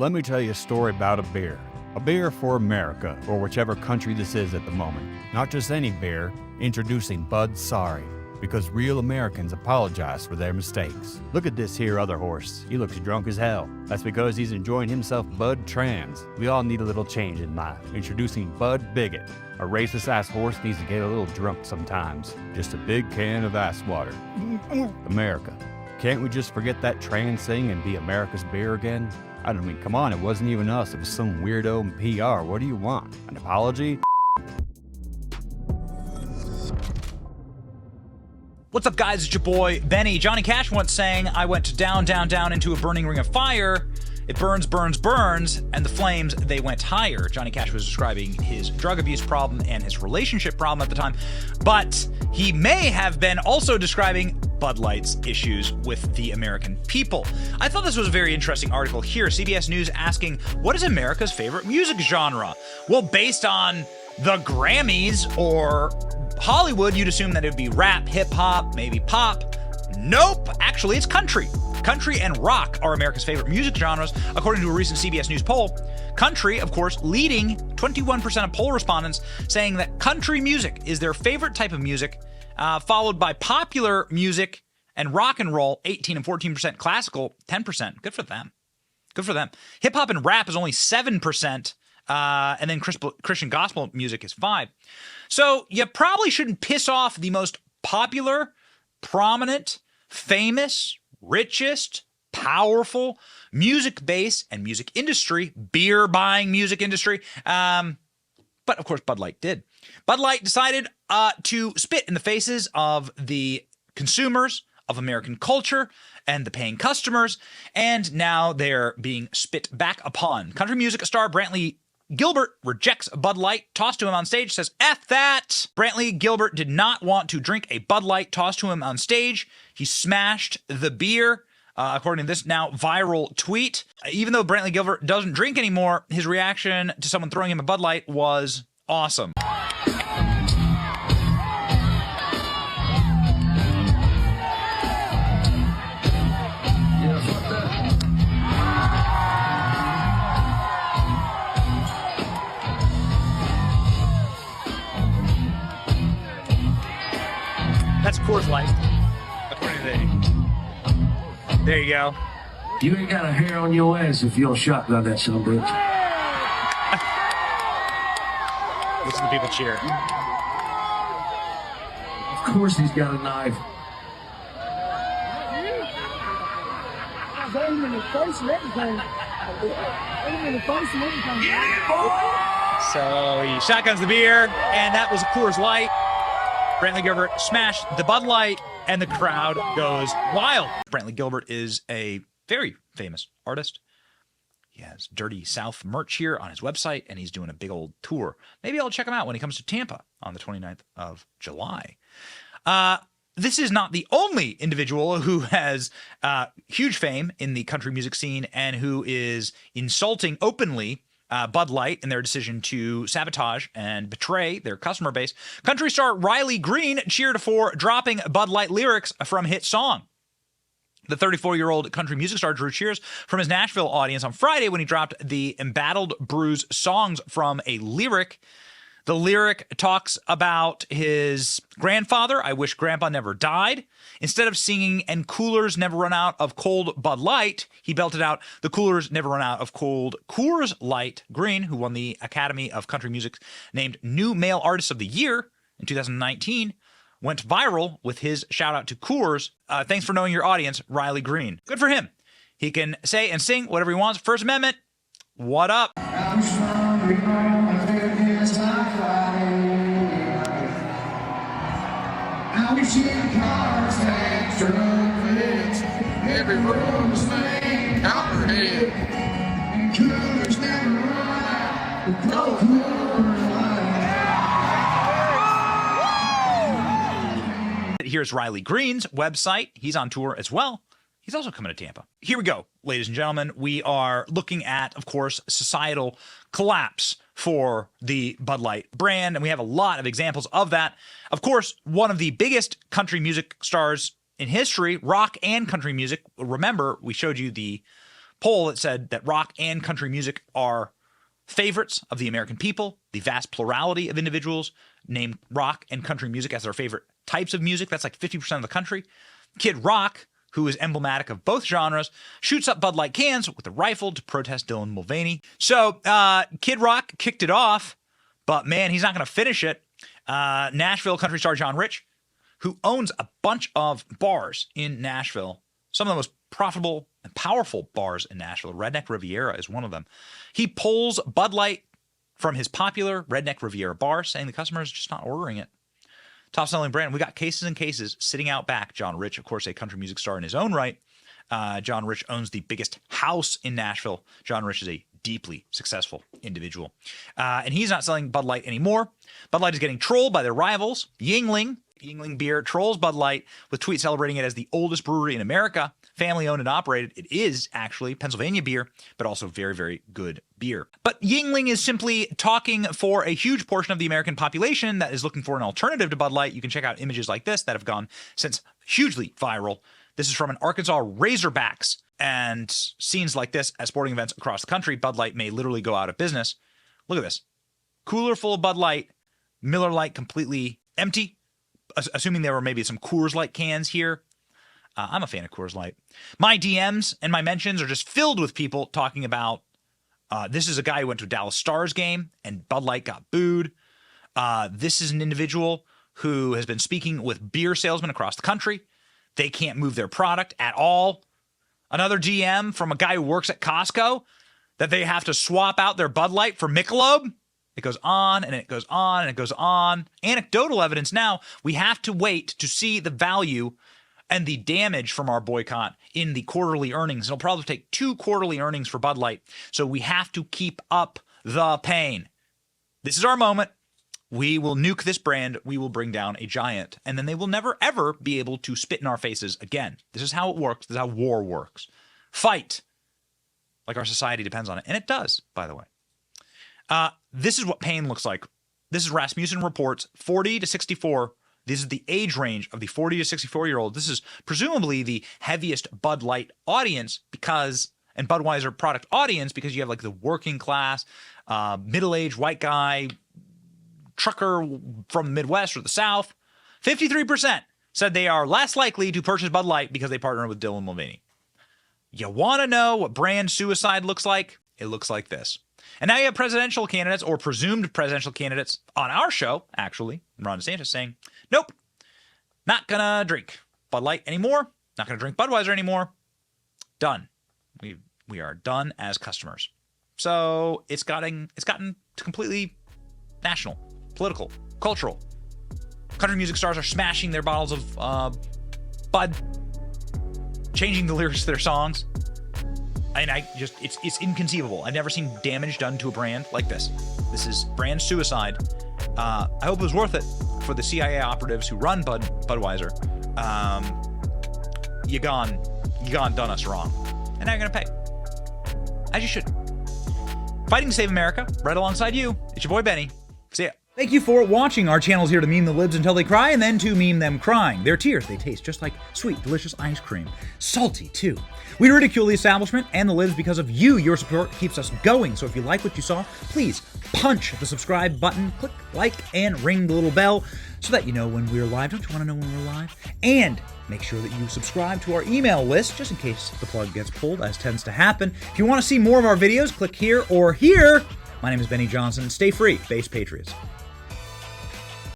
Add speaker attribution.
Speaker 1: Let me tell you a story about a beer. A beer for America, or whichever country this is at the moment. Not just any beer, introducing Bud Sorry, because real Americans apologize for their mistakes. Look at this here other horse. He looks drunk as hell. That's because he's enjoying himself Bud Trans. We all need a little change in life. Introducing Bud Bigot. A racist ass horse needs to get a little drunk sometimes. Just a big can of ass water. America. Can't we just forget that trans thing and be America's beer again? I mean, come on, it wasn't even us. It was some weirdo in PR. What do you want? An apology?
Speaker 2: What's up, guys? It's your boy, Benny. Johnny Cash once sang, I went down, down, down into a burning ring of fire. It burns, burns, burns, and the flames, they went higher. Johnny Cash was describing his drug abuse problem and his relationship problem at the time, but he may have been also describing Bud Light's issues with the American people. I thought this was a very interesting article here. CBS News asking, what is America's favorite music genre? Well, based on the Grammys or Hollywood, you'd assume that it would be rap, hip-hop, maybe pop. Nope, actually it's country. Country and rock are America's favorite music genres, according to a recent CBS News poll. Country, of course, leading 21% of poll respondents saying that country music is their favorite type of music, followed by popular music and rock and roll, 18 and 14%, classical, 10%. Good for them. Good for them. Hip-hop and rap is only 7%, and then Christian gospel music is 5%. So you probably shouldn't piss off the most popular, prominent, famous, richest, powerful music base and music industry, beer buying music industry. But of course, Bud Light did. Bud Light decided to spit in the faces of the consumers of American culture and the paying customers, and now they're being spit back upon. Country music star Brantley Gilbert rejects Bud Light tossed to him on stage, says, F that. Brantley Gilbert did not want to drink a Bud Light tossed to him on stage. He smashed the beer, according to this now viral tweet. Even though Brantley Gilbert doesn't drink anymore, his reaction to someone throwing him a Bud Light was awesome. That's Coors Light, according to the... There you go.
Speaker 3: You ain't got a hair on your ass if you don't shotgun that son of a bitch.
Speaker 2: Listen to people cheer.
Speaker 3: Of course he's got a knife.
Speaker 4: Aim in the face and everything. Aim in the face and everything.
Speaker 3: Get it, boy!
Speaker 2: So he shotguns the beer, and that was a Coors Light. Brantley Gilbert smashed the Bud Light, and the crowd goes wild. Brantley Gilbert is a very famous artist. He has Dirty South merch here on his website, and he's doing a big old tour. Maybe I'll check him out when he comes to Tampa on the 29th of July. This is not the only individual who has huge fame in the country music scene and who is insulting openly Bud Light in their decision to sabotage and betray their customer base. Country star Riley Green cheered for dropping Bud Light lyrics from hit song. The 34-year-old country music star drew cheers from his Nashville audience on Friday when he dropped the Embattled Brews songs from a lyric. The lyric talks about his grandfather. I wish Grandpa never died. Instead of singing "And coolers never run out of cold Bud Light," he belted out "The coolers never run out of cold Coors Light." Green, who won the Academy of Country Music named New Male Artist of the Year in 2019, went viral with his shout out to Coors. Thanks for knowing your audience, Riley Green. Good for him. He can say and sing whatever he wants. First Amendment, what up?
Speaker 5: Every room's named Copperhead, and coolers never run out. No Coors Light.
Speaker 2: Here's Riley Green's website. He's on tour as well. He's also coming to Tampa. Here we go, ladies and gentlemen. We are looking at, of course, societal collapse for the Bud Light brand, and we have a lot of examples of that. Of course, one of the biggest country music stars in history, rock and country music. Remember, we showed you the poll that said that rock and country music are favorites of the American people. The vast plurality of individuals name rock and country music as their favorite types of music. That's like 50% of the country. Kid Rock, who is emblematic of both genres, shoots up Bud Light cans with a rifle to protest Dylan Mulvaney. So Kid Rock kicked it off, but man, he's not going to finish it. Nashville country star John Rich, who owns a bunch of bars in Nashville, some of the most profitable and powerful bars in Nashville. Redneck Riviera is one of them. He pulls Bud Light from his popular Redneck Riviera bar, saying the customer is just not ordering it. Top-selling brand. We got cases and cases sitting out back. John Rich, of course, a country music star in his own right. John Rich owns the biggest house in Nashville. John Rich is a deeply successful individual. And he's not selling Bud Light anymore. Bud Light is getting trolled by their rivals. Yuengling Beer trolls Bud Light with tweets celebrating it as the oldest brewery in America, family-owned and operated. It is actually Pennsylvania beer, but also very, very good beer. But Yuengling is simply talking for a huge portion of the American population that is looking for an alternative to Bud Light. You can check out images like this that have gone since hugely viral. This is from an Arkansas Razorbacks, and scenes like this at sporting events across the country. Bud Light may literally go out of business. Look at this. Cooler full of Bud Light, Miller Lite completely empty, assuming there were maybe some Coors Light cans here. I'm a fan of Coors Light. My DMs and my mentions are just filled with people talking about, this is a guy who went to a Dallas Stars game and Bud Light got booed. This is an individual who has been speaking with beer salesmen across the country. They can't move their product at all. Another DM from a guy who works at Costco that they have to swap out their Bud Light for Michelob. It goes on and it goes on and it goes on. Anecdotal evidence now. We have to wait to see the value and the damage from our boycott in the quarterly earnings. It'll probably take 2 quarterly earnings for Bud Light. So we have to keep up the pain. This is our moment. We will nuke this brand. We will bring down a giant. And then they will never, ever be able to spit in our faces again. This is how it works. This is how war works. Fight. Like our society depends on it. And it does, by the way. This is what pain looks like. This is Rasmussen Reports, 40 to 64. This is the age range of the 40 to 64-year-old. This is presumably the heaviest Bud Light audience and Budweiser product audience, because you have like the working class, middle-aged white guy, trucker from the Midwest or the South. 53% said they are less likely to purchase Bud Light because they partner with Dylan Mulvaney. You want to know what brand suicide looks like? It looks like this. And now you have presidential candidates or presumed presidential candidates on our show, actually, Ron DeSantis saying, nope, not going to drink Bud Light anymore, not going to drink Budweiser anymore. Done. We are done as customers. So it's gotten completely national, political, cultural. Country music stars are smashing their bottles of Bud, changing the lyrics to their songs. And it's inconceivable. I've never seen damage done to a brand like this. This is brand suicide. I hope it was worth it for the CIA operatives who run Budweiser. You done us wrong. And now you're going to pay. As you should. Fighting to save America, right alongside you. It's your boy Benny. See ya. Thank you for watching. Our channel's here to meme the libs until they cry and then to meme them crying. Their tears, they taste just like sweet, delicious ice cream. Salty, too. We ridicule the establishment and the libs because of you. Your support keeps us going. So if you like what you saw, please punch the subscribe button, click like, and ring the little bell so that you know when we're live. Don't you want to know when we're live? And make sure that you subscribe to our email list just in case the plug gets pulled, as tends to happen. If you want to see more of our videos, click here or here. My name is Benny Johnson. Stay free, base patriots.